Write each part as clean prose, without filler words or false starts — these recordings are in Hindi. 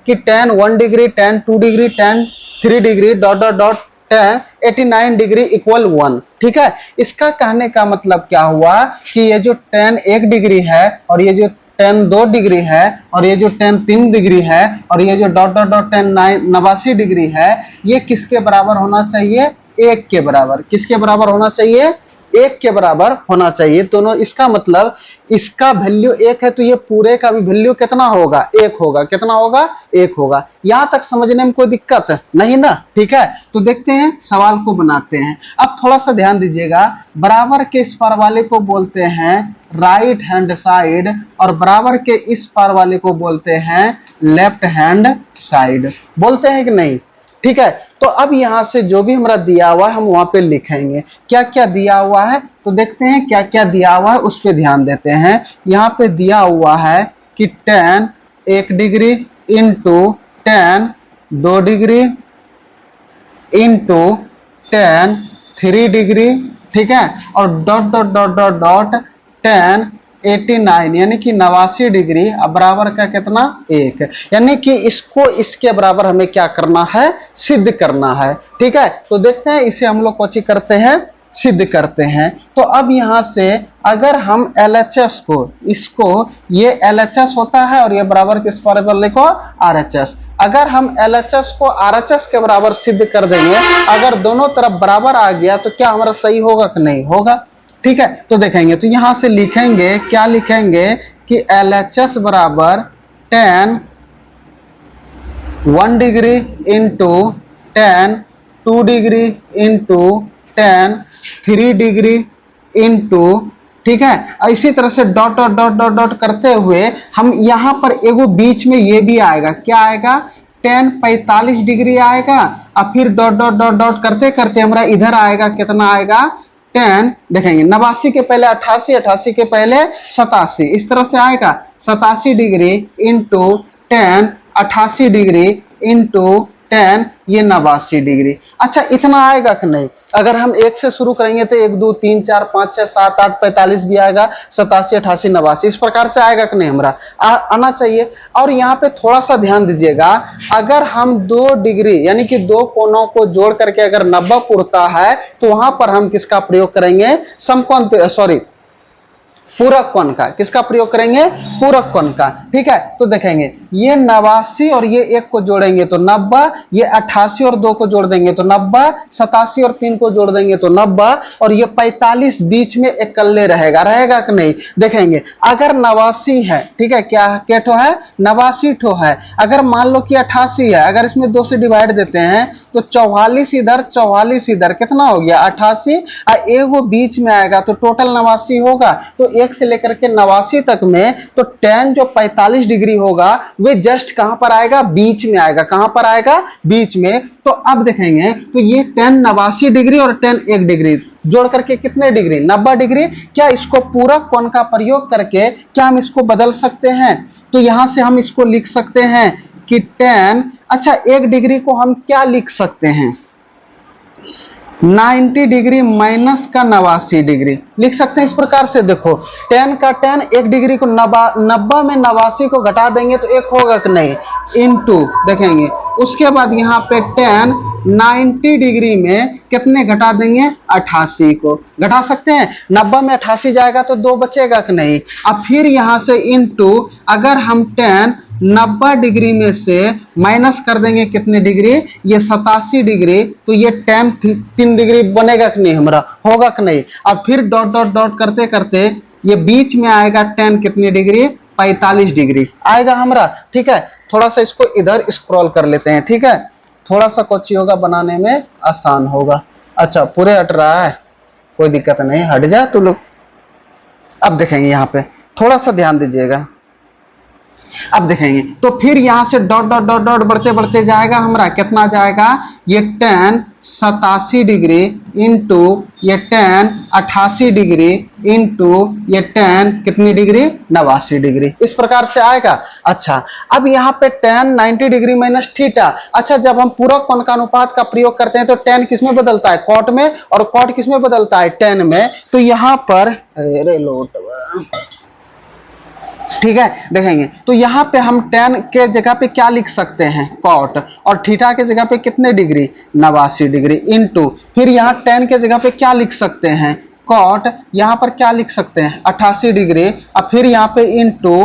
कि tan 1 degree, tan 2 degree, tan 3 degree dot dot dot tan 89 degree equal 1। ठीक है, इसका कहने का मतलब क्या हुआ कि ये जो tan 1 डिग्री है और ये जो tan 2 डिग्री है और ये जो tan 3 डिग्री है और ये जो dot dot dot tan 89 degree है, ये किसके बराबर होना चाहिए? 1 के बराबर। किसके बराबर होना चाहिए? 1 के बराबर होना चाहिए दोनों। इसका मतलब इसका वैल्यू 1 है तो ये पूरे का भी वैल्यू कितना होगा? 1 होगा। कितना होगा? 1 होगा। यहां तक समझने में कोई दिक्कत नहीं ना? ठीक है, तो देखते हैं सवाल को बनाते हैं। अब थोड़ा सा ध्यान दीजिएगा, बराबर के इस पार वाले को बोलते हैं राइट हैंड साइड और बराबर के इस पार वाले को बोलते हैं लेफ्ट हैंड साइड। बोलते हैं कि नहीं? ठीक है, तो अब यहां से जो भी हमारा दिया हुआ है हम वहां पे लिखेंगे। क्या क्या दिया हुआ है तो देखते हैं क्या क्या दिया हुआ है, उस पर ध्यान देते हैं। यहाँ पे दिया हुआ है कि tan 1 degree into tan 2 degree into tan 3 degree. ठीक है, और dot dot dot dot dot tan 89 यानी कि 89 डिग्री अब बराबर का कितना? 1। यानी कि इसको इसके बराबर हमें क्या करना है? सिद्ध करना है। ठीक है, तो देखते हैं इसे हम लोग कौन करते हैं? सिद्ध करते हैं। तो अब यहां से अगर हम LHS को, इसको ये LHS होता है और ये बराबर किस बराबर लिखो? RHS। अगर हम LHS को RHS के बराबर सिद्ध कर देंगे, अगर दोनों तरफ बराबर आ गया तो क्या हमारा सही होगा कि नहीं होगा? ठीक है, तो देखेंगे तो यहां से लिखेंगे, क्या लिखेंगे कि LHS बराबर tan 1 degree into tan 2 degree into tan 3 degree into, ठीक है, इसी तरह से dot dot dot dot dot करते हुए हम यहां पर एगो बीच में ये भी आएगा। क्या आएगा? tan 45 डिग्री आएगा और फिर डॉट डॉट डॉट डॉट करते करते हमारा इधर आएगा, कितना आएगा? tan देखेंगे 89 के पहले 88, 88 के पहले 87, इस तरह से आएगा 87 degree into tan 88 degree into tan ये 89 डिग्री। अच्छा, इतना आएगा कि नहीं? अगर हम 1 से शुरू करेंगे तो 1 2 3 4 5 6 7 8 45 भी आएगा, 87 88 89 इस प्रकार से आएगा कि नहीं? हमारा आना चाहिए। और यहाँ पे थोड़ा सा ध्यान दीजिएगा, अगर हम 2 डिग्री यानी कि 2 कोनों को जोड़ करके अगर 90 पुरता है तो वहां पर हम किसका प्रयोग करेंगे? समकोण, सॉरी पूरक कोण का। किसका प्रयोग करेंगे? पूरक कोण का। ठीक है, तो देखेंगे ये 89 और ये 1 को जोड़ेंगे तो 90, ये 88 और 2 को जोड़ देंगे तो 90, 87 और 3 को जोड़ देंगे तो 90 और ये 45 बीच में इकल्ले रहेगा। रहेगा कि नहीं? देखेंगे अगर 89 है, ठीक है, क्या ठो है? 89 ठो है। अगर मान लो कि 88 है, अगर इसमें 2 से डिवाइड देते हैं तो 44 इधर 44 इधर, कितना हो गया? 88 और एगो बीच में आएगा तो टोटल 89 होगा। तो 1 से लेकर के 89 तक में तो tan जो 45 डिग्री होगा वे जस्ट कहां पर आएगा? बीच में आएगा। कहां पर आएगा? बीच में। तो अब देखेंगे तो ये tan 89 डिग्री और tan 1 डिग्री जोड़ करके कितने डिग्री? 90 डिग्री। क्या इसको पूरक कोण का प्रयोग करके क्या हम इसको बदल सकते हैं? तो यहां से हम इसको लिख सकते हैं कि tan, अच्छा 1 डिग्री को हम क्या लिख सकते हैं? 90 डिग्री माइनस का 89 डिग्री लिख सकते हैं इस प्रकार से। देखो tan का tan 1 डिग्री को 90 में 89 को घटा देंगे तो 1 होगा कि नहीं? इनटू देखेंगे उसके बाद यहाँ पे tan 90 डिग्री में कितने घटा देंगे? 88 को घटा सकते हैं। 90 में 88 जाएगा तो 2 बचेगा कि नहीं? अब फिर यहाँ से इनटू अगर हम tan 90 डिग्री में से माइनस कर देंगे कितने डिग्री? ये 87 डिग्री, तो ये tan 3 डिग्री बनेगा कि नहीं? हमारा होगा कि नहीं? अब फिर डॉट डॉट डॉट करते करते ये बीच में आएगा tan कितने डिग्री? 45 डिग्री आएगा हमारा। ठीक है, थोड़ा सा इसको इधर स्क्रॉल कर लेते हैं। ठीक है, थोड़ा सा कोची होगा, बनाने में आसान होगा। अच्छा पूरे हट रहा है, कोई दिक्कत नहीं, हट जा तू लोग। अब देखेंगे यहाँ पे थोड़ा सा ध्यान दीजिएगा। अब देखेंगे तो फिर यहां से डॉट डॉट डॉट डॉट बढ़ते बढ़ते जाएगा हमारा, कितना जाएगा? ये tan 87 डिग्री इंटू ये tan 88 डिग्री इंटू ये tan कितनी डिग्री? 89 डिग्री, इस प्रकार से आएगा। अच्छा अब यहाँ पे tan 90 डिग्री माइनस थीटा। अच्छा जब हम पूरक कोण का अनुपात का प्रयोग करते हैं तो tan किस में बदलता है? कॉट में, और कॉट किस में बदलता है? tan में। तो यहाँ पर अरे लोट ठीक है, देखेंगे तो यहाँ पे हम tan के जगह पे क्या लिख सकते हैं, cot, और थीटा के जगह पे कितने डिग्री, 89 डिग्री, इनटू फिर यहाँ tan के जगह पे क्या लिख सकते हैं, cot, यहाँ पर क्या लिख सकते हैं 88 डिग्री, और फिर यहाँ पे इनटू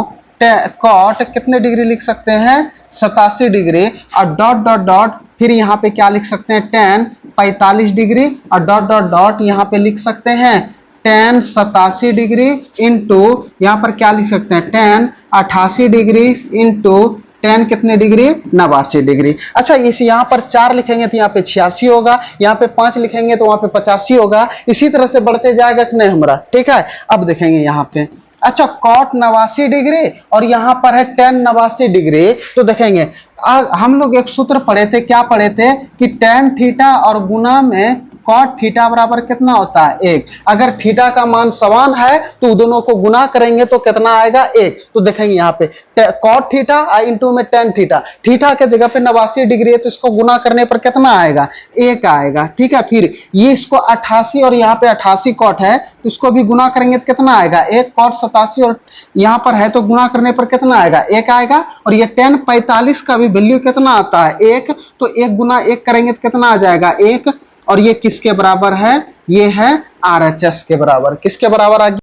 cot कितने डिग्री लिख सकते हैं 87 डिग्री, और डॉट डॉट डॉट फिर यहाँ पे क्या लिख सकते हैं tan 45 डिग्री, और डॉट डॉट डॉट यहाँ पे लिख सकते हैं tan 87 डिग्री इंटू यहाँ पर क्या लिख सकते हैं tan 88 डिग्री इंटू tan कितने डिग्री 89 डिग्री। अच्छा, इस यहाँ पर 4 लिखेंगे तो यहाँ पे 86 होगा, यहाँ पे 5 लिखेंगे तो वहां पे 85 होगा, इसी तरह से बढ़ते जाएगा कि नहीं हमारा। ठीक है, अब देखेंगे यहाँ पे, अच्छा cot 89 डिग्री और यहाँ पर है tan 89 डिग्री, तो देखेंगे हम लोग एक सूत्र पढ़े थे, क्या पढ़े थे कि tan थीटा और गुना में cot थीटा बराबर कितना होता है 1। अगर थीटा का मान समान है तो दोनों को गुना करेंगे तो कितना आएगा 1। तो देखेंगे यहाँ पे cot थीटा इंटू में tan थीटा, थीटा के जगह पे 89 डिग्री है तो इसको गुना करने पर कितना आएगा 1 आएगा। ठीक है, फिर ये इसको 88 और यहाँ पे 88 cot है तो इसको भी गुना करेंगे तो कितना आएगा 1, cot 87 और यहाँ पर है तो गुना करने पर कितना आएगा 1 आएगा, और ये tan 45 का भी वैल्यू कितना आता है 1, तो 1 गुना 1 करेंगे तो कितना आ जाएगा 1, और ये किसके बराबर है, ये है RHS के बराबर, किसके बराबर आ गया।